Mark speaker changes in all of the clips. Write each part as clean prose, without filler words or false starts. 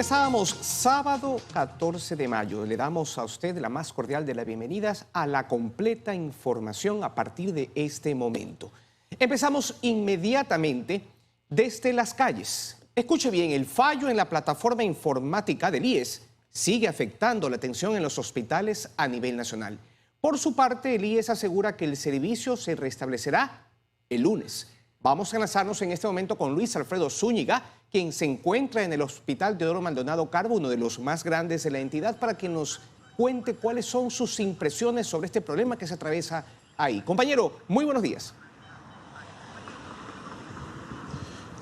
Speaker 1: Empezábamos sábado 14 de mayo. Le damos a usted la más cordial de las bienvenidas a la completa información a partir de este momento. Empezamos inmediatamente desde las calles. Escuche bien, el fallo en la plataforma informática del IES sigue afectando la atención en los hospitales a nivel nacional. Por su parte, el IES asegura que el servicio se restablecerá el lunes. Vamos a enlazarnos en este momento con Luis Alfredo Zúñiga, quien se encuentra en el Hospital Teodoro Maldonado Carbo, uno de los más grandes de la entidad, para que nos cuente cuáles son sus impresiones sobre este problema que se atraviesa ahí. Compañero, muy buenos días.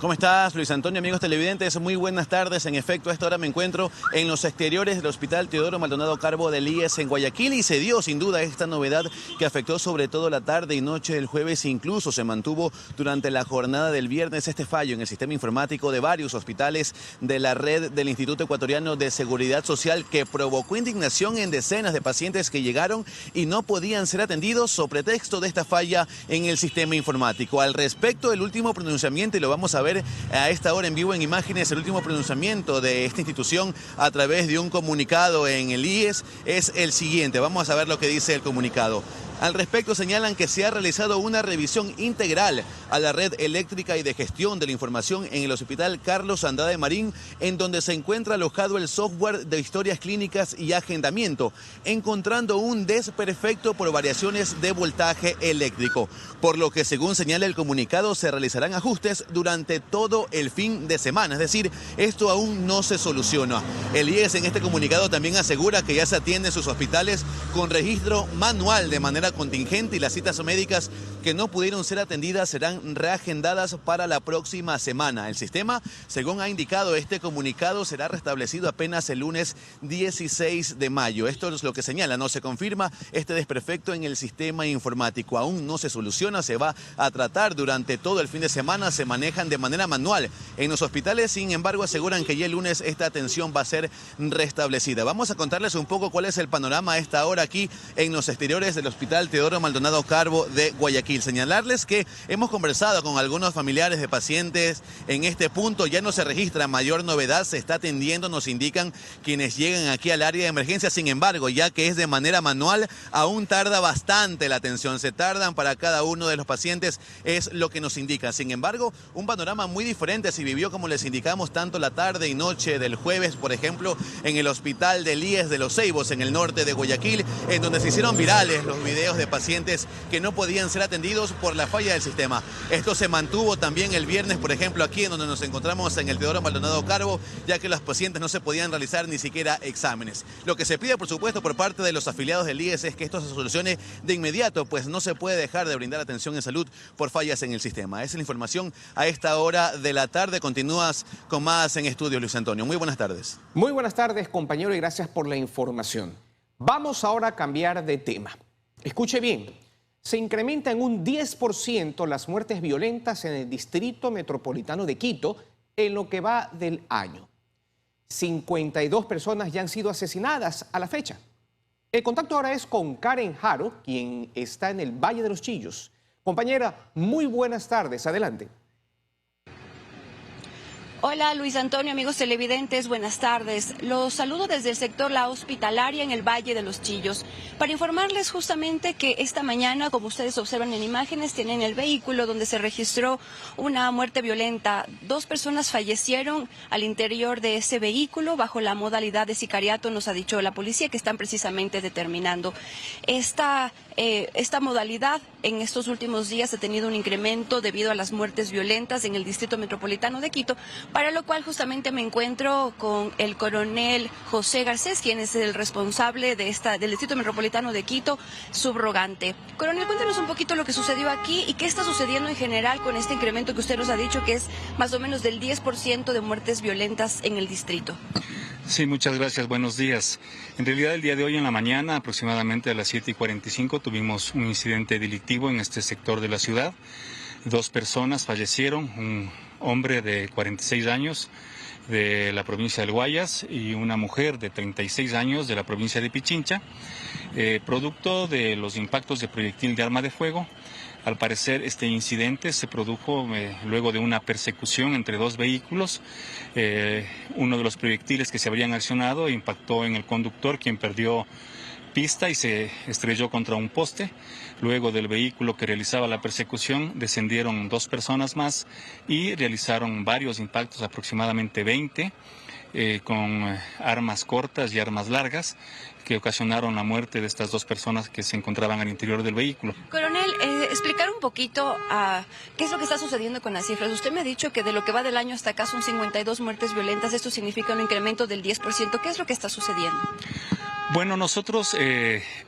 Speaker 2: ¿Cómo estás, Luis Antonio? Amigos televidentes, muy buenas tardes. En efecto, a esta hora me encuentro en los exteriores del Hospital Teodoro Maldonado Carbo del IES en Guayaquil y se dio sin duda esta novedad que afectó sobre todo la tarde y noche del jueves, incluso se mantuvo durante la jornada del viernes este fallo en el sistema informático de varios hospitales de la red del Instituto Ecuatoriano de Seguridad Social que provocó indignación en decenas de pacientes que llegaron y no podían ser atendidos sobre pretexto de esta falla en el sistema informático. Al respecto, el último pronunciamiento, y lo vamos a ver a esta hora en vivo en imágenes, el último pronunciamiento de esta institución a través de un comunicado en el IES es el siguiente. Vamos a ver lo que dice el comunicado. Al respecto señalan que se ha realizado una revisión integral a la red eléctrica y de gestión de la información en el Hospital Carlos Andrade Marín, en donde se encuentra alojado el software de historias clínicas y agendamiento, encontrando un desperfecto por variaciones de voltaje eléctrico, por lo que según señala el comunicado se realizarán ajustes durante todo el fin de semana, es decir, esto aún no se soluciona. El IES en este comunicado también asegura que ya se atienden sus hospitales con registro manual de manera contingente y las citas médicas que no pudieron ser atendidas serán reagendadas para la próxima semana. El sistema, según ha indicado este comunicado, será restablecido apenas el lunes 16 de mayo. Esto es lo que señala, no se confirma este desperfecto en el sistema informático. Aún no se soluciona, se va a tratar durante todo el fin de semana, se manejan de manera manual en los hospitales, sin embargo aseguran que ya el lunes esta atención va a ser restablecida. Vamos a contarles un poco cuál es el panorama a esta hora aquí en los exteriores del Hospital Teodoro Maldonado Carbo de Guayaquil. Señalarles que hemos conversado con algunos familiares de pacientes en este punto, ya no se registra mayor novedad, se está atendiendo, nos indican quienes llegan aquí al área de emergencia, sin embargo, ya que es de manera manual, aún tarda bastante la atención, se tardan para cada uno de los pacientes, es lo que nos indican. Sin embargo, un panorama muy diferente se vivió, como les indicamos, tanto la tarde y noche del jueves, por ejemplo, en el Hospital del IES de Los Ceibos, en el norte de Guayaquil, en donde se hicieron virales los videos de pacientes que no podían ser atendidos por la falla del sistema. Esto se mantuvo también el viernes, por ejemplo, aquí en donde nos encontramos en el Teodoro Maldonado Carbo, ya que los pacientes no se podían realizar ni siquiera exámenes. Lo que se pide, por supuesto, por parte de los afiliados del IES es que esto se solucione de inmediato, pues no se puede dejar de brindar atención en salud por fallas en el sistema. Esa es la información a esta hora de la tarde. Continúas con más en estudio, Luis Antonio. Muy buenas tardes.
Speaker 1: Muy buenas tardes, compañero, y gracias por la información. Vamos ahora a cambiar de tema. Escuche bien, se incrementa en un 10% las muertes violentas en el Distrito Metropolitano de Quito en lo que va del año. 52 personas ya han sido asesinadas a la fecha. El contacto ahora es con Karen Jaro, quien está en el Valle de los Chillos. Compañera, muy buenas tardes, adelante.
Speaker 3: Hola Luis Antonio, amigos televidentes, buenas tardes. Los saludo desde el sector La Hospitalaria en el Valle de los Chillos para informarles justamente que esta mañana, como ustedes observan en imágenes, tienen el vehículo donde se registró una muerte violenta. 2 personas fallecieron al interior de ese vehículo bajo la modalidad de sicariato, nos ha dicho la policía, que están precisamente determinando. Esta modalidad en estos últimos días ha tenido un incremento debido a las muertes violentas en el Distrito Metropolitano de Quito, para lo cual justamente me encuentro con el coronel José Garcés, quien es el responsable del Distrito Metropolitano de Quito, subrogante. Coronel, cuéntanos un poquito lo que sucedió aquí y qué está sucediendo en general con este incremento que usted nos ha dicho que es más o menos del 10% de muertes violentas en el distrito.
Speaker 4: Sí, muchas gracias, buenos días. En realidad el día de hoy en la mañana, aproximadamente a las 7:45, tuvimos un incidente delictivo en este sector de la ciudad. 2 personas fallecieron, un hombre de 46 años de la provincia del Guayas y una mujer de 36 años de la provincia de Pichincha, producto de los impactos de proyectil de arma de fuego Al parecer este incidente se produjo luego de una persecución entre dos vehículos. Uno de los proyectiles que se habrían accionado impactó en el conductor, quien perdió pista y se estrelló contra un poste. Luego del vehículo que realizaba la persecución descendieron dos personas más y realizaron varios impactos, aproximadamente 20, con armas cortas y armas largas, que ocasionaron la muerte de estas dos personas que se encontraban al interior del vehículo.
Speaker 3: Coronel, explicar un poquito qué es lo que está sucediendo con las cifras. Usted me ha dicho que de lo que va del año hasta acá son 52 muertes violentas. Esto significa un incremento del 10%. ¿Qué es lo que está sucediendo?
Speaker 4: Bueno, nosotros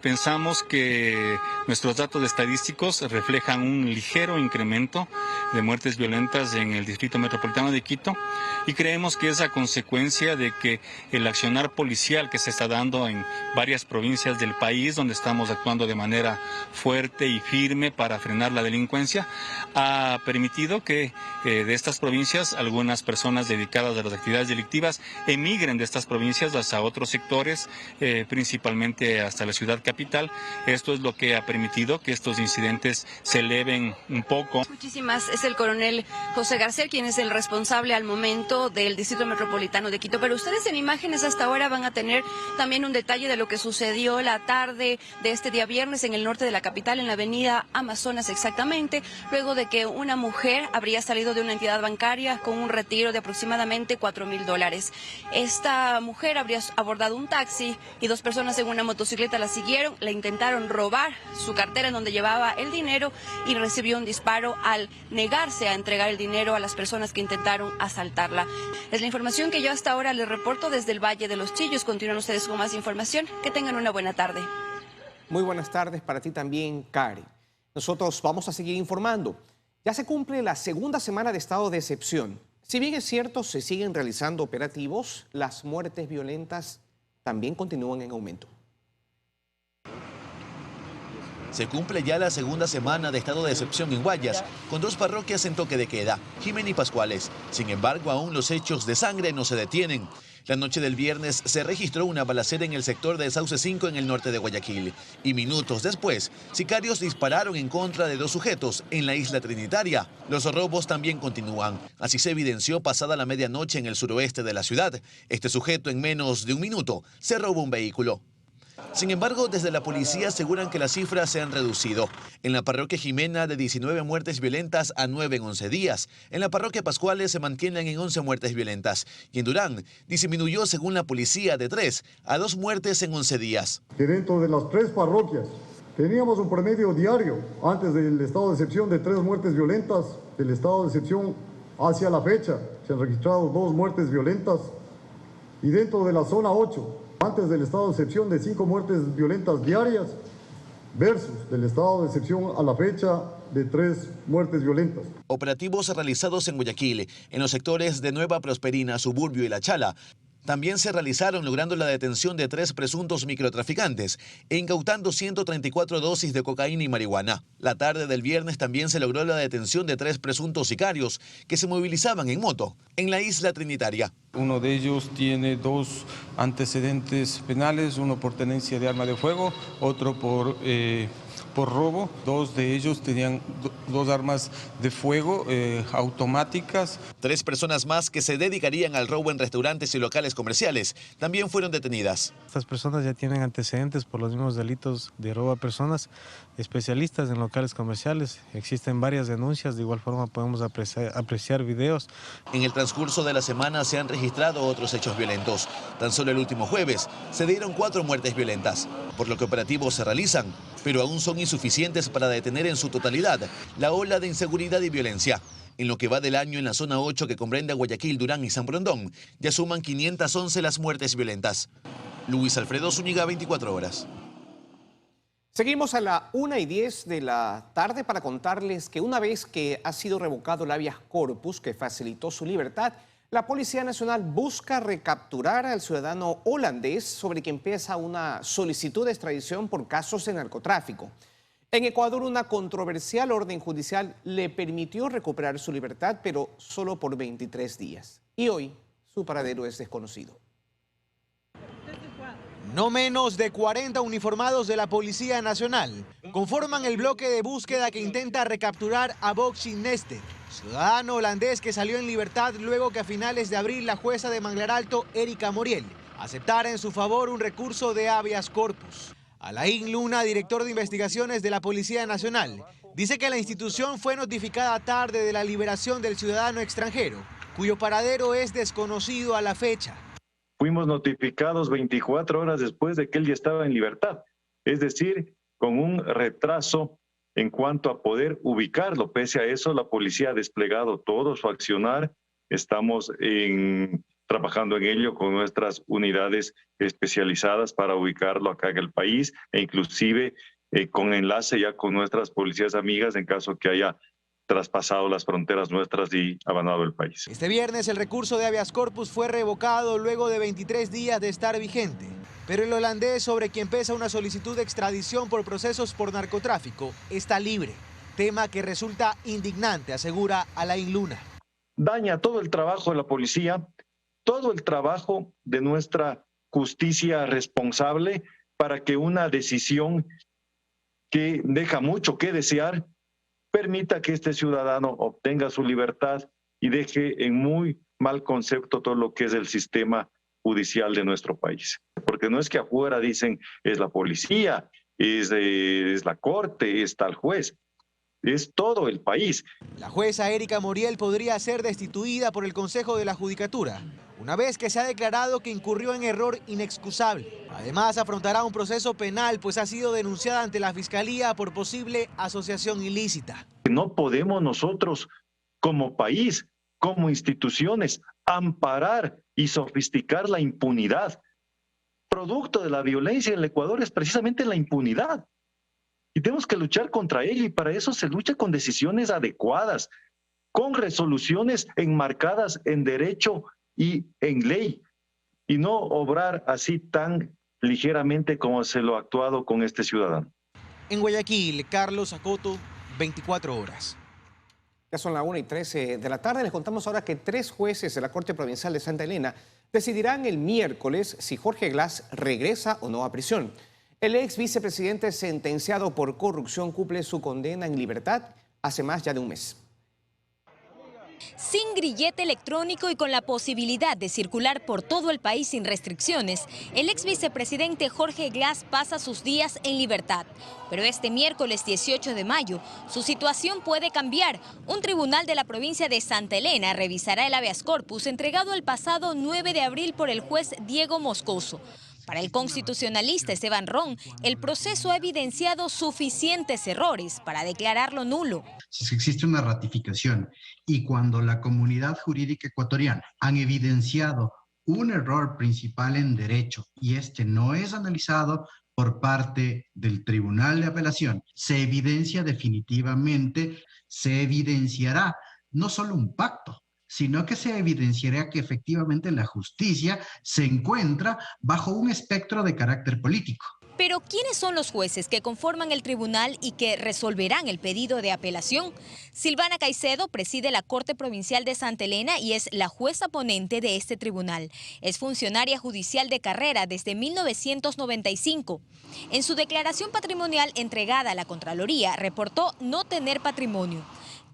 Speaker 4: pensamos que nuestros datos estadísticos reflejan un ligero incremento de muertes violentas en el Distrito Metropolitano de Quito y creemos que es a consecuencia de que el accionar policial que se está dando en varias provincias del país, donde estamos actuando de manera fuerte y firme para frenar la delincuencia, ha permitido que de estas provincias algunas personas dedicadas a las actividades delictivas emigren de estas provincias hacia otros sectores, principalmente hasta la ciudad capital. Esto es lo que ha permitido que estos incidentes se eleven un poco.
Speaker 3: Muchísimas. Es el coronel José García, quien es el responsable al momento del Distrito Metropolitano de Quito. Pero ustedes en imágenes hasta ahora van a tener también un detalle de lo que sucedió la tarde de este día viernes en el norte de la capital, en la avenida Amazonas exactamente, luego de que una mujer habría salido de una entidad bancaria con un retiro de aproximadamente $4,000. Esta mujer habría abordado un taxi y dos personas en una motocicleta la siguieron, le intentaron robar su cartera en donde llevaba el dinero y recibió un disparo al negarse a entregar el dinero a las personas que intentaron asaltarla. Es la información que yo hasta ahora les reporto desde el Valle de los Chillos. Continúan ustedes con más información. Que tengan una buena tarde.
Speaker 1: Muy buenas tardes para ti también, Karen. Nosotros vamos a seguir informando. Ya se cumple la segunda semana de estado de excepción. Si bien es cierto, se siguen realizando operativos, las muertes violentas también continúan en aumento.
Speaker 2: Se cumple ya la segunda semana de estado de excepción en Guayas, con dos parroquias en toque de queda, Jimena y Pascuales. Sin embargo, aún los hechos de sangre no se detienen. La noche del viernes se registró una balacera en el sector de Sauce 5 en el norte de Guayaquil. Y minutos después, sicarios dispararon en contra de dos sujetos en la isla Trinitaria. Los robos también continúan. Así se evidenció pasada la medianoche en el suroeste de la ciudad. Este sujeto en menos de un minuto se robó un vehículo. Sin embargo, desde la policía aseguran que las cifras se han reducido. En la parroquia Jimena, de 19 muertes violentas a 9 en 11 días. En la parroquia Pascuales se mantienen en 11 muertes violentas. Y en Durán disminuyó, según la policía, de 3 a 2 muertes en 11 días.
Speaker 5: Que dentro de las 3 parroquias teníamos un promedio diario, antes del estado de excepción, de 3 muertes violentas. Del estado de excepción hacia la fecha se han registrado 2 muertes violentas. Y dentro de la zona 8, antes del estado de excepción, de 5 muertes violentas diarias, versus del estado de excepción a la fecha de 3 muertes violentas.
Speaker 2: Operativos realizados en Guayaquil, en los sectores de Nueva Prosperina, Suburbio y La Chala. También se realizaron logrando la detención de 3 presuntos microtraficantes e incautando 134 dosis de cocaína y marihuana. La tarde del viernes también se logró la detención de 3 presuntos sicarios que se movilizaban en moto en la isla Trinitaria.
Speaker 6: Uno de ellos tiene 2 antecedentes penales, uno por tenencia de arma de fuego, otro por robo. 2 de ellos tenían 2 armas de fuego automáticas.
Speaker 2: 3 personas más que se dedicarían al robo en restaurantes y locales comerciales también fueron detenidas.
Speaker 7: Estas personas ya tienen antecedentes por los mismos delitos de robo a personas, especialistas en locales comerciales. Existen varias denuncias, de igual forma podemos apreciar videos.
Speaker 2: En el transcurso de la semana se han registrado otros hechos violentos. Tan solo el último jueves se dieron 4 muertes violentas, por lo que operativos se realizan, pero aún son insuficientes para detener en su totalidad la ola de inseguridad y violencia. En lo que va del año en la zona 8, que comprende a Guayaquil, Durán y San Borondón, ya suman 511 las muertes violentas. Luis Alfredo Zúñiga, 24 horas.
Speaker 1: Seguimos a la 1:10 de la tarde para contarles que una vez que ha sido revocado el habeas corpus que facilitó su libertad, la Policía Nacional busca recapturar al ciudadano holandés sobre quien pesa una solicitud de extradición por casos de narcotráfico. En Ecuador, una controversial orden judicial le permitió recuperar su libertad, pero solo por 23 días. Y hoy, su paradero es desconocido.
Speaker 8: No menos de 40 uniformados de la Policía Nacional conforman el bloque de búsqueda que intenta recapturar a Boxing Nester, ciudadano holandés que salió en libertad luego que a finales de abril la jueza de Manglar Alto, Erika Moriel, aceptara en su favor un recurso de habeas corpus. Alain Luna, director de investigaciones de la Policía Nacional, dice que la institución fue notificada tarde de la liberación del ciudadano extranjero, cuyo paradero es desconocido a la fecha.
Speaker 9: Fuimos notificados 24 horas después de que él ya estaba en libertad, es decir, con un retraso en cuanto a poder ubicarlo. Pese a eso, la policía ha desplegado todo su accionar. Estamos trabajando en ello con nuestras unidades especializadas para ubicarlo acá en el país e inclusive con enlace ya con nuestras policías amigas en caso que haya traspasado las fronteras nuestras y abandonado el país.
Speaker 8: Este viernes el recurso de habeas corpus fue revocado luego de 23 días de estar vigente. Pero el holandés, sobre quien pesa una solicitud de extradición por procesos por narcotráfico, está libre. Tema que resulta indignante, asegura Alain Luna.
Speaker 9: Daña todo el trabajo de la policía, todo el trabajo de nuestra justicia responsable para que una decisión que deja mucho que desear permita que este ciudadano obtenga su libertad y deje en muy mal concepto todo lo que es el sistema judicial de nuestro país. Porque no es que afuera dicen es la policía, es la corte, es tal juez, es todo el país.
Speaker 8: La jueza Erika Moriel podría ser destituida por el Consejo de la Judicatura, una vez que se ha declarado que incurrió en error inexcusable. Además, afrontará un proceso penal, pues ha sido denunciada ante la Fiscalía por posible asociación ilícita.
Speaker 9: No podemos nosotros, como país, como instituciones, amparar y sofisticar la impunidad. Producto de la violencia en el Ecuador es precisamente la impunidad. Y tenemos que luchar contra ella, y para eso se lucha con decisiones adecuadas, con resoluciones enmarcadas en derecho y en ley, y no obrar así tan ligeramente como se lo ha actuado con este ciudadano.
Speaker 8: En Guayaquil, Carlos Acoto, 24 horas.
Speaker 1: Ya son las 1:13 de la tarde. Les contamos ahora que 3 jueces de la Corte Provincial de Santa Elena decidirán el miércoles si Jorge Glass regresa o no a prisión. El ex vicepresidente sentenciado por corrupción cumple su condena en libertad hace más ya de un mes.
Speaker 10: Sin grillete electrónico y con la posibilidad de circular por todo el país sin restricciones, el ex vicepresidente Jorge Glass pasa sus días en libertad. Pero este miércoles 18 de mayo, su situación puede cambiar. Un tribunal de la provincia de Santa Elena revisará el habeas corpus entregado el pasado 9 de abril por el juez Diego Moscoso. Para el constitucionalista Esteban Ron, el proceso ha evidenciado suficientes errores para declararlo nulo.
Speaker 11: Si existe una ratificación y cuando la comunidad jurídica ecuatoriana han evidenciado un error principal en derecho y este no es analizado por parte del Tribunal de Apelación, se evidencia definitivamente, se evidenciará no solo un pacto, sino que se evidenciará que efectivamente la justicia se encuentra bajo un espectro de carácter político.
Speaker 10: Pero ¿quiénes son los jueces que conforman el tribunal y que resolverán el pedido de apelación? Silvana Caicedo preside la Corte Provincial de Santa Elena y es la jueza ponente de este tribunal. Es funcionaria judicial de carrera desde 1995. En su declaración patrimonial entregada a la Contraloría, reportó no tener patrimonio.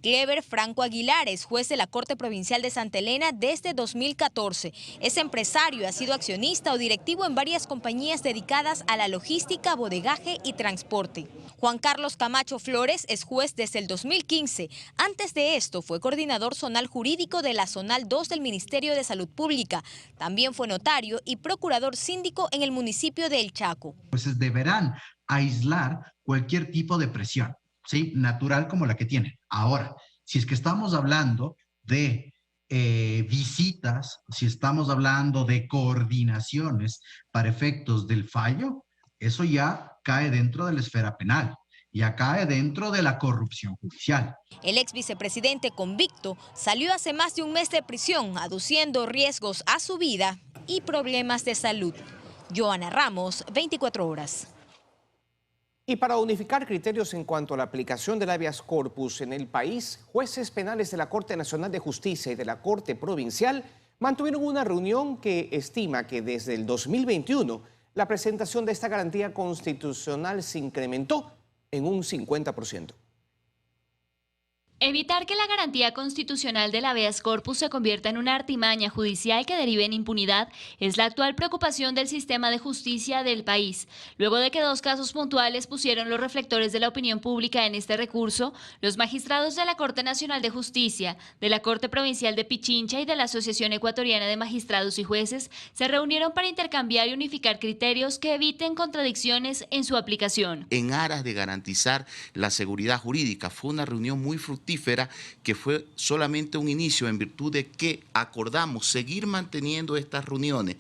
Speaker 10: Clever Franco Aguilar es juez de la Corte Provincial de Santa Elena desde 2014. Es empresario y ha sido accionista o directivo en varias compañías dedicadas a la logística, bodegaje y transporte. Juan Carlos Camacho Flores es juez desde el 2015. Antes de esto fue coordinador zonal jurídico de la Zonal 2 del Ministerio de Salud Pública. También fue notario y procurador síndico en el municipio de El Chaco.
Speaker 11: Pues deberán aislar cualquier tipo de presión, ¿sí? Natural como la que tienen. Ahora, si es que estamos hablando de visitas, si estamos hablando de coordinaciones para efectos del fallo, eso ya cae dentro de la esfera penal, ya cae dentro de la corrupción judicial.
Speaker 10: El ex vicepresidente convicto salió hace más de un mes de prisión, aduciendo riesgos a su vida y problemas de salud. Joana Ramos, 24 horas.
Speaker 1: Y para unificar criterios en cuanto a la aplicación del habeas corpus en el país, jueces penales de la Corte Nacional de Justicia y de la Corte Provincial mantuvieron una reunión que estima que desde el 2021 la presentación de esta garantía constitucional se incrementó en un 50%.
Speaker 12: Evitar que la garantía constitucional del habeas corpus se convierta en una artimaña judicial que derive en impunidad es la actual preocupación del sistema de justicia del país. Luego de que 2 casos puntuales pusieron los reflectores de la opinión pública en este recurso, los magistrados de la Corte Nacional de Justicia, de la Corte Provincial de Pichincha y de la Asociación Ecuatoriana de Magistrados y Jueces se reunieron para intercambiar y unificar criterios que eviten contradicciones en su aplicación.
Speaker 13: En aras de garantizar la seguridad jurídica, fue una reunión muy fructífera que fue solamente un inicio en virtud de que acordamos seguir manteniendo estas reuniones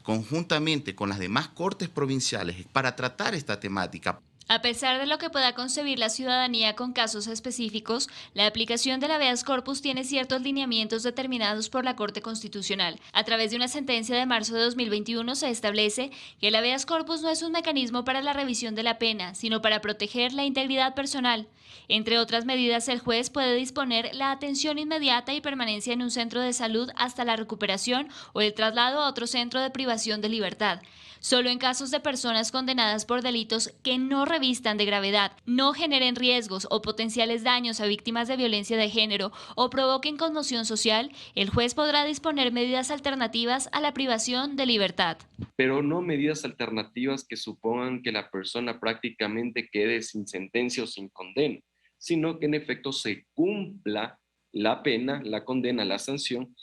Speaker 13: conjuntamente con las demás cortes provinciales para tratar esta temática.
Speaker 12: A pesar de lo que pueda concebir la ciudadanía con casos específicos, la aplicación del habeas corpus tiene ciertos lineamientos determinados por la Corte Constitucional. A través de una sentencia de marzo de 2021 se establece que el habeas corpus no es un mecanismo para la revisión de la pena, sino para proteger la integridad personal. Entre otras medidas, el juez puede disponer la atención inmediata y permanencia en un centro de salud hasta la recuperación o el traslado a otro centro de privación de libertad. Solo en casos de personas condenadas por delitos que no revistan de gravedad, no generen riesgos o potenciales daños a víctimas de violencia de género o provoquen conmoción social, el juez podrá disponer medidas alternativas a la privación de libertad.
Speaker 14: Pero no medidas alternativas que supongan que la persona prácticamente quede sin sentencia o sin condena, sino que en efecto se cumpla la pena, la condena, la sanción,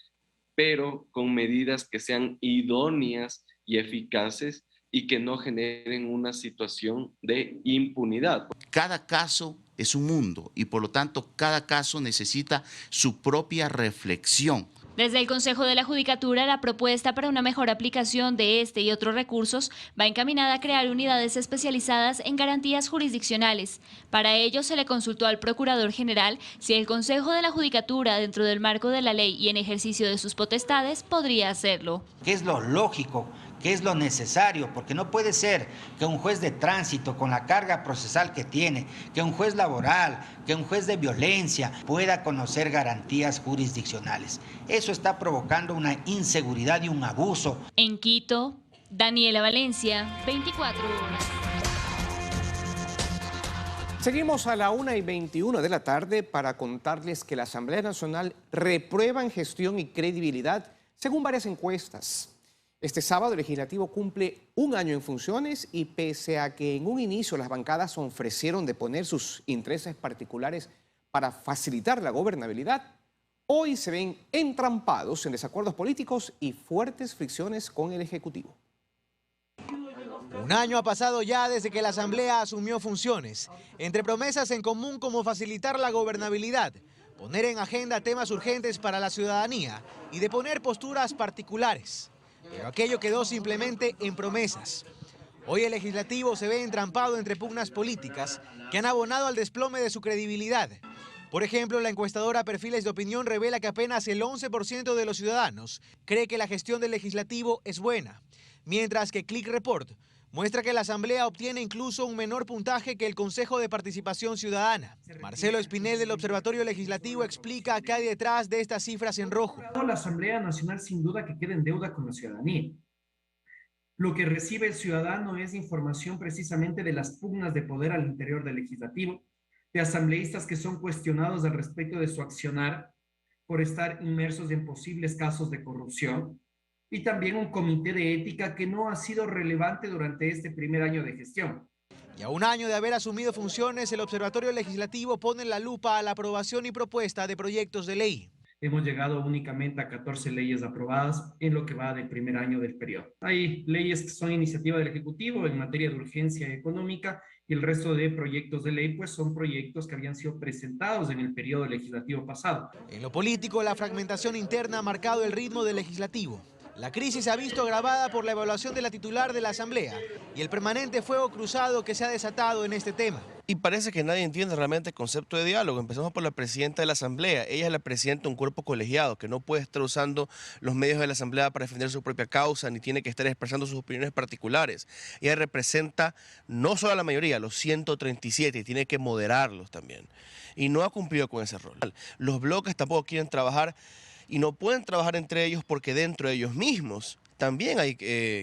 Speaker 14: pero con medidas que sean idóneas y eficaces y que no generen una situación de impunidad.
Speaker 13: Cada caso es un mundo y por lo tanto cada caso necesita su propia reflexión.
Speaker 12: Desde el Consejo de la Judicatura, la propuesta para una mejor aplicación de este y otros recursos va encaminada a crear unidades especializadas en garantías jurisdiccionales. Para ello se le consultó al Procurador General si el Consejo de la Judicatura, dentro del marco de la ley y en ejercicio de sus potestades, podría hacerlo.
Speaker 15: ¿Qué es lo lógico? ¿Qué es lo necesario? Porque no puede ser que un juez de tránsito, con la carga procesal que tiene, que un juez laboral, que un juez de violencia pueda conocer garantías jurisdiccionales. Eso está provocando una inseguridad y un abuso.
Speaker 12: En Quito, Daniela Valencia, 24 horas.
Speaker 1: Seguimos a la 1:21 de la tarde para contarles que la Asamblea Nacional reprueba en gestión y credibilidad según varias encuestas. Este sábado el Legislativo cumple 1 año en funciones y pese a que en un inicio las bancadas ofrecieron de poner sus intereses particulares para facilitar la gobernabilidad, hoy se ven entrampados en desacuerdos políticos y fuertes fricciones con el Ejecutivo.
Speaker 8: 1 año ha pasado ya desde que la Asamblea asumió funciones, entre promesas en común como facilitar la gobernabilidad, poner en agenda temas urgentes para la ciudadanía y de poner posturas particulares. Pero aquello quedó simplemente en promesas. Hoy el Legislativo se ve entrampado entre pugnas políticas que han abonado al desplome de su credibilidad. Por ejemplo, la encuestadora Perfiles de Opinión revela que apenas el 11% de los ciudadanos cree que la gestión del Legislativo es buena, mientras que Click Report muestra que la Asamblea obtiene incluso un menor puntaje que el Consejo de Participación Ciudadana. Marcelo Espinel del Observatorio Legislativo explica qué hay detrás de estas cifras en rojo.
Speaker 16: La Asamblea Nacional sin duda que queda en deuda con la ciudadanía. Lo que recibe el ciudadano es información precisamente de las pugnas de poder al interior del Legislativo, de asambleístas que son cuestionados al respecto de su accionar por estar inmersos en posibles casos de corrupción, y también un comité de ética que no ha sido relevante durante este primer año de gestión.
Speaker 8: Y a 1 año de haber asumido funciones, el Observatorio Legislativo pone la lupa a la aprobación y propuesta de proyectos de ley.
Speaker 16: Hemos llegado únicamente a 14 leyes aprobadas en lo que va del primer año del periodo. Hay leyes que son iniciativa del Ejecutivo en materia de urgencia económica y el resto de proyectos de ley pues son proyectos que habían sido presentados en el periodo legislativo pasado.
Speaker 8: En lo político, la fragmentación interna ha marcado el ritmo del Legislativo. La crisis se ha visto agravada por la evaluación de la titular de la Asamblea y el permanente fuego cruzado que se ha desatado en este tema.
Speaker 17: Y parece que nadie entiende realmente el concepto de diálogo. Empezamos por la presidenta de la Asamblea. Ella es la presidenta de un cuerpo colegiado que no puede estar usando los medios de la Asamblea para defender su propia causa, ni tiene que estar expresando sus opiniones particulares. Ella representa no solo a la mayoría, los 137, y tiene que moderarlos también. Y no ha cumplido con ese rol. Los bloques tampoco quieren trabajar y no pueden trabajar entre ellos porque dentro de ellos mismos también hay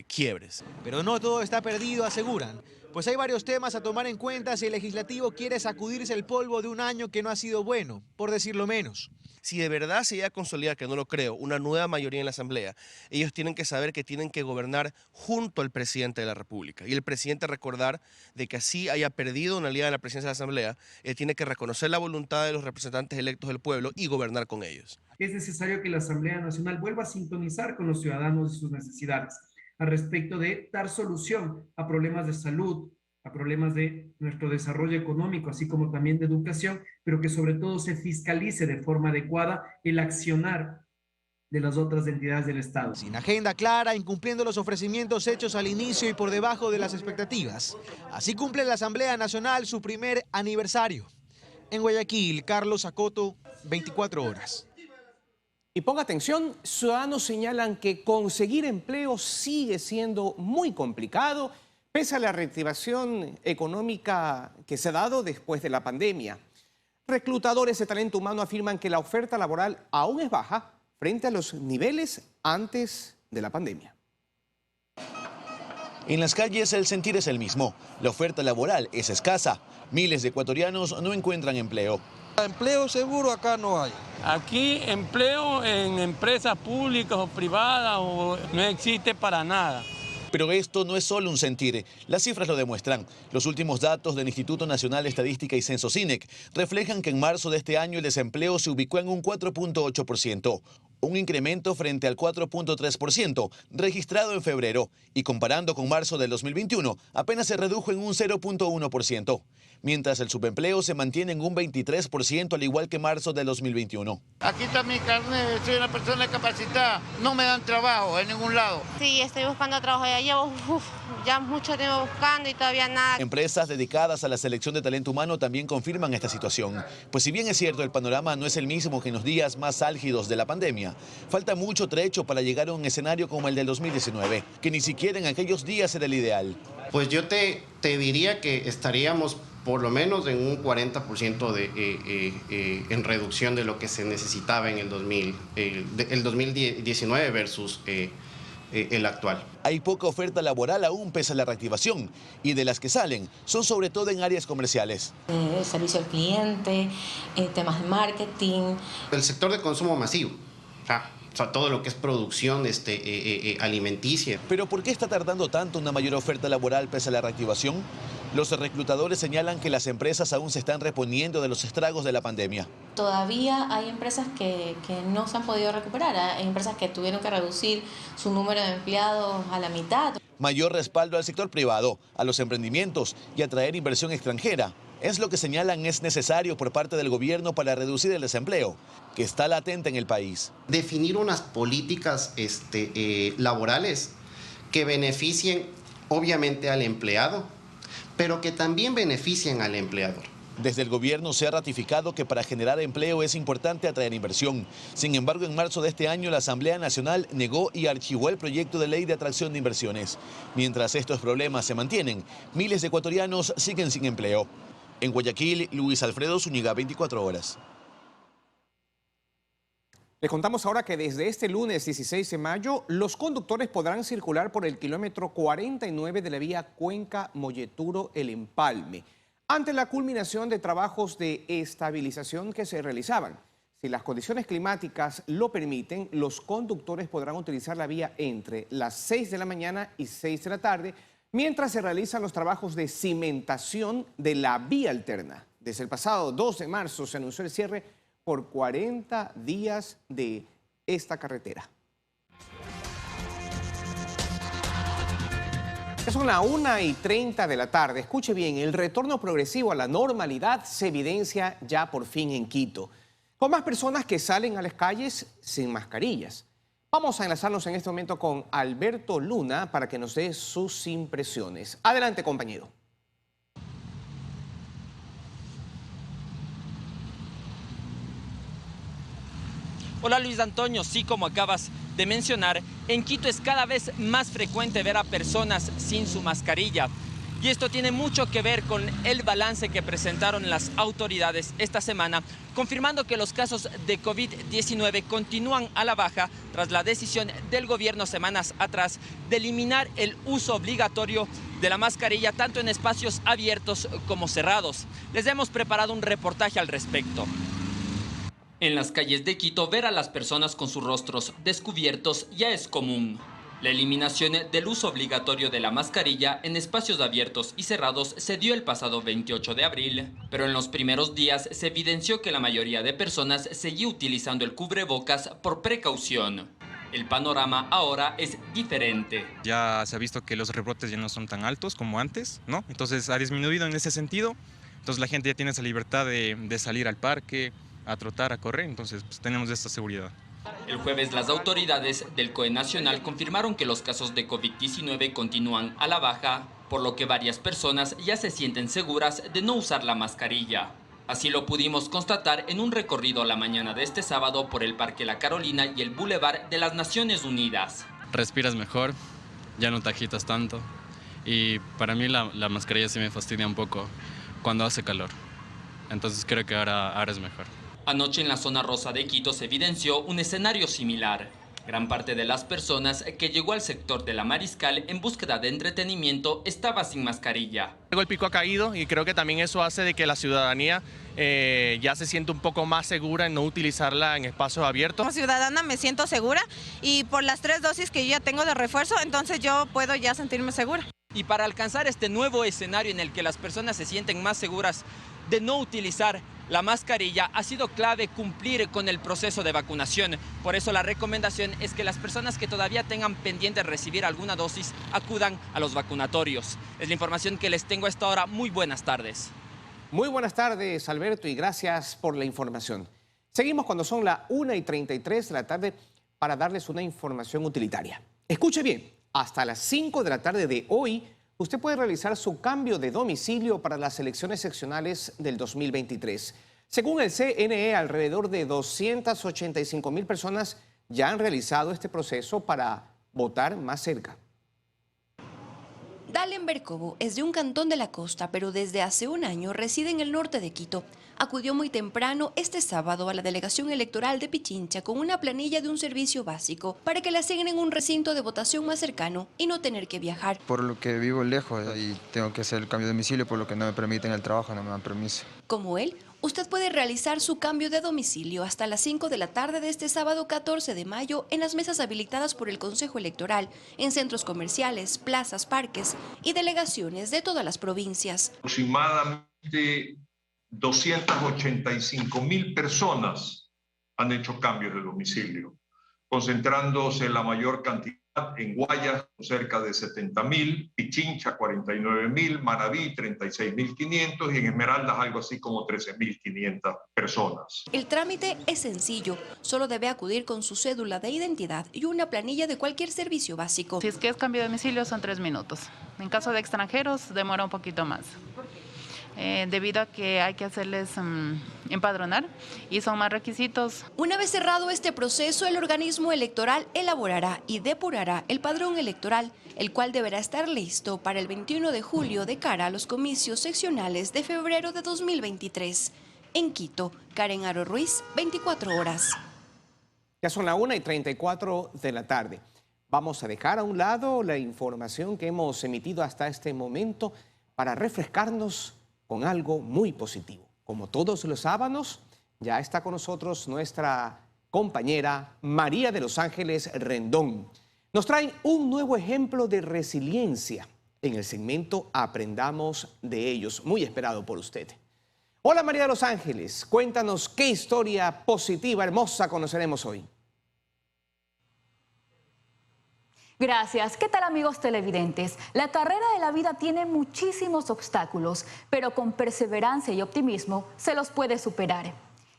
Speaker 17: quiebres.
Speaker 8: Pero no todo está perdido, aseguran, pues hay varios temas a tomar en cuenta si el legislativo quiere sacudirse el polvo de un año que no ha sido bueno, por decirlo menos.
Speaker 17: Si de verdad se llega a consolidar, que no lo creo, una nueva mayoría en la Asamblea, ellos tienen que saber que tienen que gobernar junto al presidente de la República. Y el presidente recordar de que así haya perdido una alianza de la presidencia de la Asamblea, él tiene que reconocer la voluntad de los representantes electos del pueblo y gobernar con ellos.
Speaker 16: Es necesario que la Asamblea Nacional vuelva a sintonizar con los ciudadanos y sus necesidades, al respecto de dar solución a problemas de salud, a problemas de nuestro desarrollo económico, así como también de educación, pero que sobre todo se fiscalice de forma adecuada el accionar de las otras entidades del Estado.
Speaker 8: Sin agenda clara, incumpliendo los ofrecimientos hechos al inicio y por debajo de las expectativas. Así cumple la Asamblea Nacional su primer aniversario. En Guayaquil, Carlos Acoto, 24 horas.
Speaker 1: Y ponga atención, ciudadanos señalan que conseguir empleo sigue siendo muy complicado, pese a la reactivación económica que se ha dado después de la pandemia. Reclutadores de talento humano afirman que la oferta laboral aún es baja frente a los niveles antes de la pandemia.
Speaker 2: En las calles el sentir es el mismo. La oferta laboral es escasa. Miles de ecuatorianos no encuentran empleo.
Speaker 18: Empleo seguro acá no hay. Aquí empleo en empresas públicas o privadas no existe para nada.
Speaker 2: Pero esto no es solo un sentir, las cifras lo demuestran. Los últimos datos del Instituto Nacional de Estadística y Censo INEC reflejan que en marzo de este año el desempleo se ubicó en un 4.8%, un incremento frente al 4.3% registrado en febrero, y comparando con marzo del 2021 apenas se redujo en un 0.1%, mientras el subempleo se mantiene en un 23% al igual que marzo del 2021.
Speaker 19: Aquí está mi carnet, soy una persona capacitada, no me dan trabajo en ningún lado.
Speaker 20: Sí, estoy buscando trabajo, ya llevo ya mucho tiempo buscando y todavía nada.
Speaker 2: Empresas dedicadas a la selección de talento humano también confirman esta situación, pues si bien es cierto el panorama no es el mismo que en los días más álgidos de la pandemia, falta mucho trecho para llegar a un escenario como el del 2019, que ni siquiera en aquellos días era el ideal.
Speaker 21: Pues yo te diría que estaríamos por lo menos en un 40% en reducción de lo que se necesitaba en el 2019 versus el actual.
Speaker 2: Hay poca oferta laboral aún pese a la reactivación, y de las que salen son sobre todo en áreas comerciales.
Speaker 22: Servicio al cliente, temas de marketing.
Speaker 21: El sector de consumo masivo, o sea, todo lo que es producción alimenticia.
Speaker 2: ¿Pero por qué está tardando tanto una mayor oferta laboral pese a la reactivación? Los reclutadores señalan que las empresas aún se están reponiendo de los estragos de la pandemia.
Speaker 22: Todavía hay empresas que no se han podido recuperar, hay empresas que tuvieron que reducir su número de empleados a la mitad.
Speaker 2: Mayor respaldo al sector privado, a los emprendimientos y atraer inversión extranjera. Es lo que señalan es necesario por parte del gobierno para reducir el desempleo, que está latente en el país.
Speaker 21: Definir unas políticas laborales que beneficien obviamente al empleado, pero que también beneficien al empleador.
Speaker 2: Desde el gobierno se ha ratificado que para generar empleo es importante atraer inversión. Sin embargo, en marzo de este año la Asamblea Nacional negó y archivó el proyecto de ley de atracción de inversiones. Mientras estos problemas se mantienen, miles de ecuatorianos siguen sin empleo. En Guayaquil, Luis Alfredo Zúñiga, 24 horas.
Speaker 1: Les contamos ahora que desde este lunes 16 de mayo, los conductores podrán circular por el kilómetro 49 de la vía Cuenca-Molleturo-El Empalme, ante la culminación de trabajos de estabilización que se realizaban. Si las condiciones climáticas lo permiten, los conductores podrán utilizar la vía entre las 6 de la mañana y 6 de la tarde, mientras se realizan los trabajos de cimentación de la vía alterna. Desde el pasado 2 de marzo se anunció el cierre por 40 días de esta carretera. Son las 1:30 de la tarde. Escuche bien, el retorno progresivo a la normalidad se evidencia ya por fin en Quito, con más personas que salen a las calles sin mascarillas. Vamos a enlazarnos en este momento con Alberto Luna para que nos dé sus impresiones. Adelante, compañero.
Speaker 23: Hola Luis Antonio, sí, como acabas de mencionar, en Quito es cada vez más frecuente ver a personas sin su mascarilla. Y esto tiene mucho que ver con el balance que presentaron las autoridades esta semana, confirmando que los casos de COVID-19 continúan a la baja tras la decisión del gobierno semanas atrás de eliminar el uso obligatorio de la mascarilla tanto en espacios abiertos como cerrados. Les hemos preparado un reportaje al respecto. En las calles de Quito, ver a las personas con sus rostros descubiertos ya es común. La eliminación del uso obligatorio de la mascarilla en espacios abiertos y cerrados se dio el pasado 28 de abril, pero en los primeros días se evidenció que la mayoría de personas seguía utilizando el cubrebocas por precaución. El panorama ahora es diferente.
Speaker 3: Ya se ha visto que los rebrotes ya no son tan altos como antes, ¿no? Entonces ha disminuido en ese sentido. Entonces la gente ya tiene esa libertad de salir al parque, a trotar, a correr. Entonces pues, tenemos esta seguridad.
Speaker 23: El jueves las autoridades del COE Nacional confirmaron que los casos de COVID-19 continúan a la baja, por lo que varias personas ya se sienten seguras de no usar la mascarilla. Así lo pudimos constatar en un recorrido la mañana de este sábado por el Parque La Carolina y el Boulevard de las Naciones Unidas.
Speaker 4: Respiras mejor, ya no te agitas tanto y para mí la mascarilla sí me fastidia un poco cuando hace calor. Entonces creo que ahora es mejor.
Speaker 23: Anoche en la zona rosa de Quito se evidenció un escenario similar. Gran parte de las personas que llegó al sector de la Mariscal en búsqueda de entretenimiento estaba sin mascarilla.
Speaker 17: El pico ha caído y creo que también eso hace de que la ciudadanía ya se siente un poco más segura en no utilizarla en espacios abiertos.
Speaker 5: Como ciudadana me siento segura y por las 3 dosis que yo ya tengo de refuerzo, entonces yo puedo ya sentirme segura.
Speaker 23: Y para alcanzar este nuevo escenario en el que las personas se sienten más seguras de no utilizar la mascarilla, ha sido clave cumplir con el proceso de vacunación. Por eso la recomendación es que las personas que todavía tengan pendiente recibir alguna dosis acudan a los vacunatorios. Es la información que les tengo a esta hora. Muy buenas tardes.
Speaker 1: Muy buenas tardes, Alberto, y gracias por la información. Seguimos cuando son las 1:33 de la tarde para darles una información utilitaria. Escuche bien, hasta las 5 de la tarde de hoy, usted puede realizar su cambio de domicilio para las elecciones seccionales del 2023. Según el CNE, alrededor de 285,000 personas ya han realizado este proceso para votar más cerca.
Speaker 24: Dalen Bercobo es de un cantón de la costa, pero desde hace un año reside en el norte de Quito. Acudió muy temprano este sábado a la delegación electoral de Pichincha con una planilla de un servicio básico para que le asignen un recinto de votación más cercano y no tener que viajar.
Speaker 25: Por lo que vivo lejos y tengo que hacer el cambio de domicilio, por lo que no me permiten el trabajo, no me dan permiso.
Speaker 24: Como él, usted puede realizar su cambio de domicilio hasta las 5 de la tarde de este sábado 14 de mayo en las mesas habilitadas por el Consejo Electoral, en centros comerciales, plazas, parques y delegaciones de todas las provincias.
Speaker 26: Aproximadamente 285,000 personas han hecho cambios de domicilio, concentrándose la mayor cantidad en Guayas, cerca de 70,000, Pichincha, 49,000, Manabí, 36,500 y en Esmeraldas algo así como 13,500 personas.
Speaker 24: El trámite es sencillo, solo debe acudir con su cédula de identidad y una planilla de cualquier servicio básico.
Speaker 27: Si es que es cambio de domicilio son 3 minutos. En caso de extranjeros demora un poquito más. Debido a que hay que hacerles empadronar y son más requisitos.
Speaker 24: Una vez cerrado este proceso, el organismo electoral elaborará y depurará el padrón electoral, el cual deberá estar listo para el 21 de julio de cara a los comicios seccionales de febrero de 2023. En Quito, Karen Aro Ruiz, 24 horas.
Speaker 1: Ya son las 1:34 de la tarde. Vamos a dejar a un lado la información que hemos emitido hasta este momento para refrescarnos con algo muy positivo. Como todos los sábados, ya está con nosotros nuestra compañera María de los Ángeles Rendón. Nos traen un nuevo ejemplo de resiliencia en el segmento Aprendamos de ellos, muy esperado por usted. Hola María de los Ángeles, cuéntanos qué historia positiva, hermosa conoceremos hoy.
Speaker 28: Gracias. ¿Qué tal, amigos televidentes? La carrera de la vida tiene muchísimos obstáculos, pero con perseverancia y optimismo se los puede superar.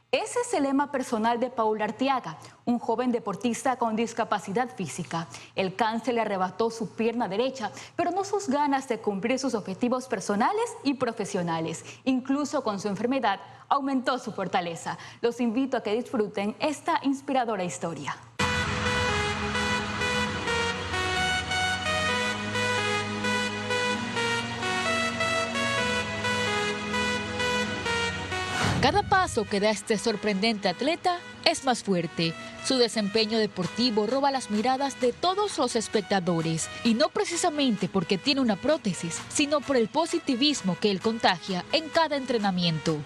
Speaker 28: Ese es el lema personal de Paul Arteaga, un joven deportista con discapacidad física. El cáncer le arrebató su pierna derecha, pero no sus ganas de cumplir sus objetivos personales y profesionales. Incluso con su enfermedad aumentó su fortaleza. Los invito a que disfruten esta inspiradora historia.
Speaker 6: Cada paso que da este sorprendente atleta es más fuerte. Su desempeño deportivo roba las miradas de todos los espectadores, y no precisamente porque tiene una prótesis, sino por el positivismo que él contagia en cada entrenamiento.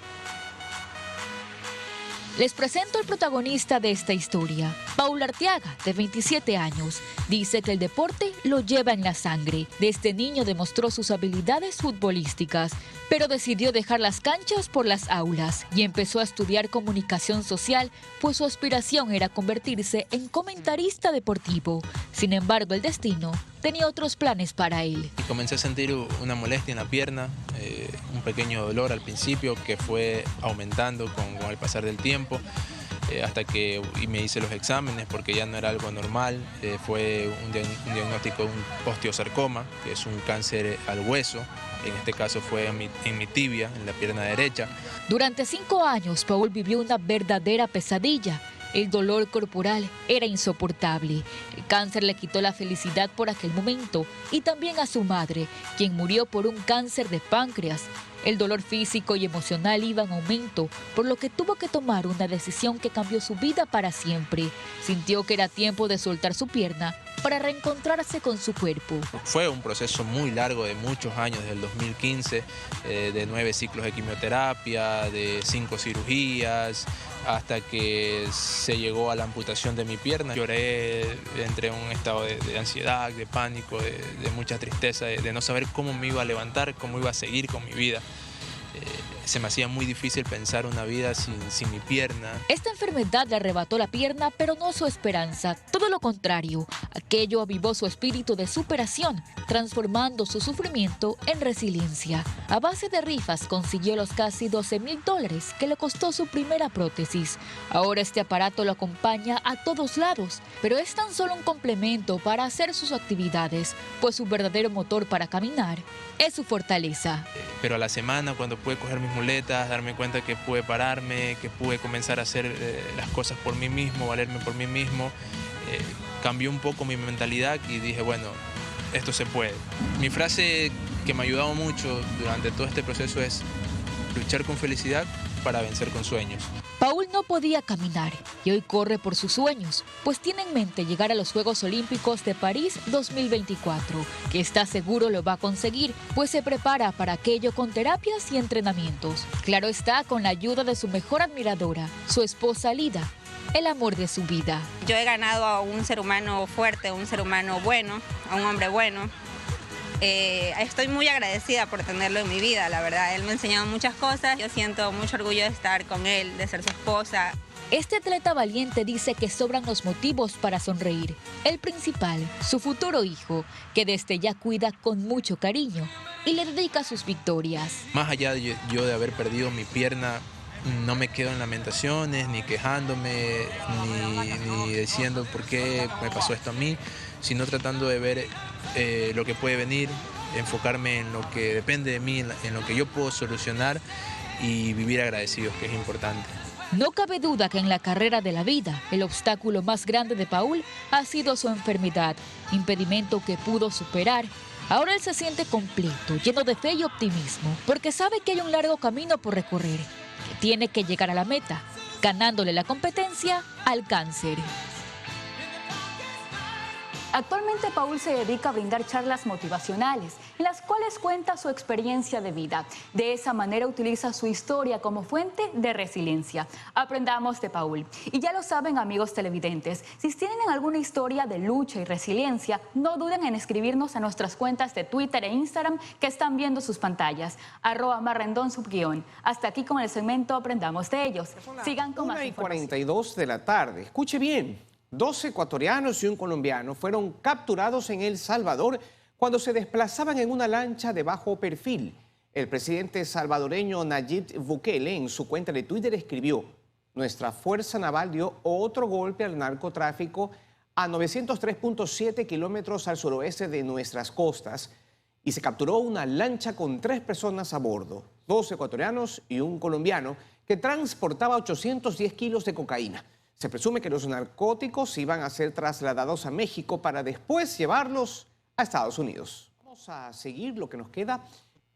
Speaker 6: Les presento al protagonista de esta historia, Paul Arteaga, de 27 años. Dice que el deporte lo lleva en la sangre. Desde niño demostró sus habilidades futbolísticas, pero decidió dejar las canchas por las aulas y empezó a estudiar comunicación social, pues su aspiración era convertirse en comentarista deportivo. Sin embargo, el destino tenía otros planes para él.
Speaker 7: Comencé a sentir una molestia en la pierna, un pequeño dolor al principio que fue aumentando con el pasar del tiempo, hasta que me hice los exámenes porque ya no era algo normal. Fue un diagnóstico de un osteosarcoma, que es un cáncer al hueso. En este caso fue en mi tibia, en la pierna derecha.
Speaker 6: Durante 5 años, Paul vivió una verdadera pesadilla. El dolor corporal era insoportable. El cáncer le quitó la felicidad por aquel momento y también a su madre, quien murió por un cáncer de páncreas. El dolor físico y emocional iba en aumento, por lo que tuvo que tomar una decisión que cambió su vida para siempre. Sintió que era tiempo de soltar su pierna para reencontrarse con su cuerpo.
Speaker 7: Fue un proceso muy largo de muchos años, desde el 2015, de 9 ciclos de quimioterapia, de 5 cirugías, hasta que se llegó a la amputación de mi pierna. Lloré, entré en un estado de ansiedad, de pánico, de mucha tristeza, de no saber cómo me iba a levantar, cómo iba a seguir con mi vida. Se me hacía muy difícil pensar una vida sin mi pierna.
Speaker 6: Esta enfermedad le arrebató la pierna, pero no su esperanza. Todo lo contrario, aquello avivó su espíritu de superación, transformando su sufrimiento en resiliencia. A base de rifas consiguió los casi $12,000 que le costó su primera prótesis. Ahora este aparato lo acompaña a todos lados, pero es tan solo un complemento para hacer sus actividades, pues su verdadero motor para caminar es su fortaleza.
Speaker 7: Pero a la semana, cuando pude coger mis muletas, darme cuenta que pude pararme, que pude comenzar a hacer las cosas por mí mismo, valerme por mí mismo, cambió un poco mi mentalidad y dije, bueno, esto se puede. Mi frase que me ha ayudado mucho durante todo este proceso es luchar con felicidad para vencer con sueños.
Speaker 6: Paul no podía caminar y hoy corre por sus sueños, pues tiene en mente llegar a los Juegos Olímpicos de París 2024, que está seguro lo va a conseguir, pues se prepara para aquello con terapias y entrenamientos. Claro está, con la ayuda de su mejor admiradora, su esposa Lida, el amor de su vida.
Speaker 9: Yo he ganado a un ser humano fuerte, un ser humano bueno, a un hombre bueno. Estoy muy agradecida por tenerlo en mi vida, la verdad. Él me ha enseñado muchas cosas. Yo siento mucho orgullo de estar con él, de ser su esposa.
Speaker 6: Este atleta valiente dice que sobran los motivos para sonreír. El principal, su futuro hijo, que desde ya cuida con mucho cariño y le dedica sus victorias.
Speaker 7: Más allá de yo de haber perdido mi pierna, no me quedo en lamentaciones, ni quejándome, ni diciendo por qué me pasó esto a mí, sino tratando de ver lo que puede venir, enfocarme en lo que depende de mí, en lo que yo puedo solucionar y vivir agradecidos, que es importante.
Speaker 6: No cabe duda que en la carrera de la vida, el obstáculo más grande de Paul ha sido su enfermedad, impedimento que pudo superar. Ahora él se siente completo, lleno de fe y optimismo, porque sabe que hay un largo camino por recorrer, que tiene que llegar a la meta, ganándole la competencia al cáncer.
Speaker 28: Actualmente Paul se dedica a brindar charlas motivacionales en las cuales cuenta su experiencia de vida. De esa manera utiliza su historia como fuente de resiliencia. Aprendamos de Paul. Y ya lo saben, amigos televidentes, si tienen alguna historia de lucha y resiliencia, no duden en escribirnos a nuestras cuentas de Twitter e Instagram que están viendo sus pantallas, @marrendón_. Hasta aquí con el segmento Aprendamos de ellos. Sigan con más información.
Speaker 1: 1:42 de la tarde. Escuche bien. 2 ecuatorianos y un colombiano fueron capturados en El Salvador cuando se desplazaban en una lancha de bajo perfil. El presidente salvadoreño Nayib Bukele en su cuenta de Twitter escribió: nuestra fuerza naval dio otro golpe al narcotráfico a 903.7 kilómetros al suroeste de nuestras costas y se capturó una lancha con 3 personas a bordo, 2 ecuatorianos y un colombiano, que transportaba 810 kilos de cocaína. Se presume que los narcóticos iban a ser trasladados a México para después llevarlos a Estados Unidos. Vamos a seguir lo que nos queda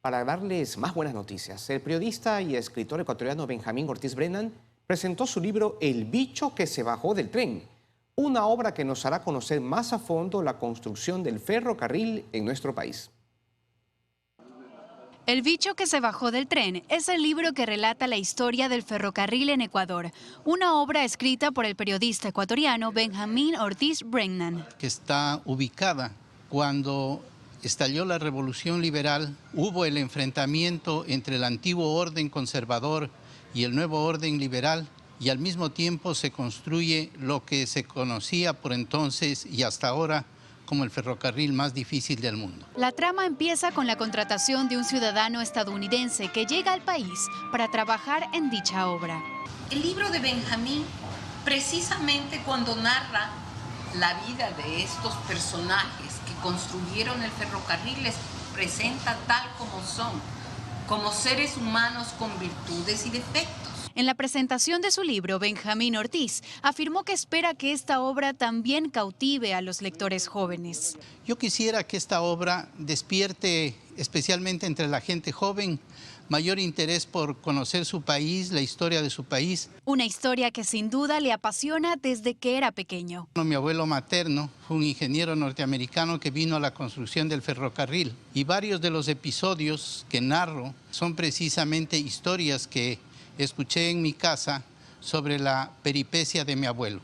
Speaker 1: para darles más buenas noticias. El periodista y escritor ecuatoriano Benjamín Ortiz Brennan presentó su libro El bicho que se bajó del tren, una obra que nos hará conocer más a fondo la construcción del ferrocarril en nuestro país.
Speaker 8: El bicho que se bajó del tren es el libro que relata la historia del ferrocarril en Ecuador, una obra escrita por el periodista ecuatoriano Benjamín Ortiz Brennan.
Speaker 10: Que está ubicada cuando estalló la Revolución Liberal, hubo el enfrentamiento entre el antiguo orden conservador y el nuevo orden liberal, y al mismo tiempo se construye lo que se conocía por entonces y hasta ahora como el ferrocarril más difícil del mundo.
Speaker 8: La trama empieza con la contratación de un ciudadano estadounidense que llega al país para trabajar en dicha obra.
Speaker 11: El libro de Benjamín, precisamente cuando narra la vida de estos personajes que construyeron el ferrocarril, les presenta tal como son, como seres humanos con virtudes y defectos.
Speaker 8: En la presentación de su libro, Benjamín Ortiz afirmó que espera que esta obra también cautive a los lectores jóvenes.
Speaker 10: Yo quisiera que esta obra despierte, especialmente entre la gente joven, mayor interés por conocer su país, la historia de su país.
Speaker 8: Una historia que sin duda le apasiona desde que era pequeño.
Speaker 10: Mi abuelo materno fue un ingeniero norteamericano que vino a la construcción del ferrocarril, y varios de los episodios que narro son precisamente historias que escuché en mi casa sobre la peripecia de mi abuelo.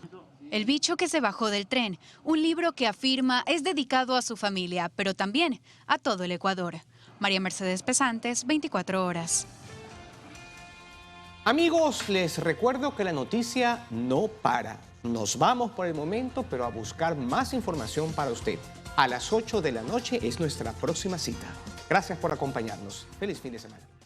Speaker 8: El bicho que se bajó del tren, un libro que afirma es dedicado a su familia, pero también a todo el Ecuador. María Mercedes Pesantes, 24 horas.
Speaker 1: Amigos, les recuerdo que la noticia no para. Nos vamos por el momento, pero a buscar más información para usted. A las 8 de la noche es nuestra próxima cita. Gracias por acompañarnos. Feliz fin de semana.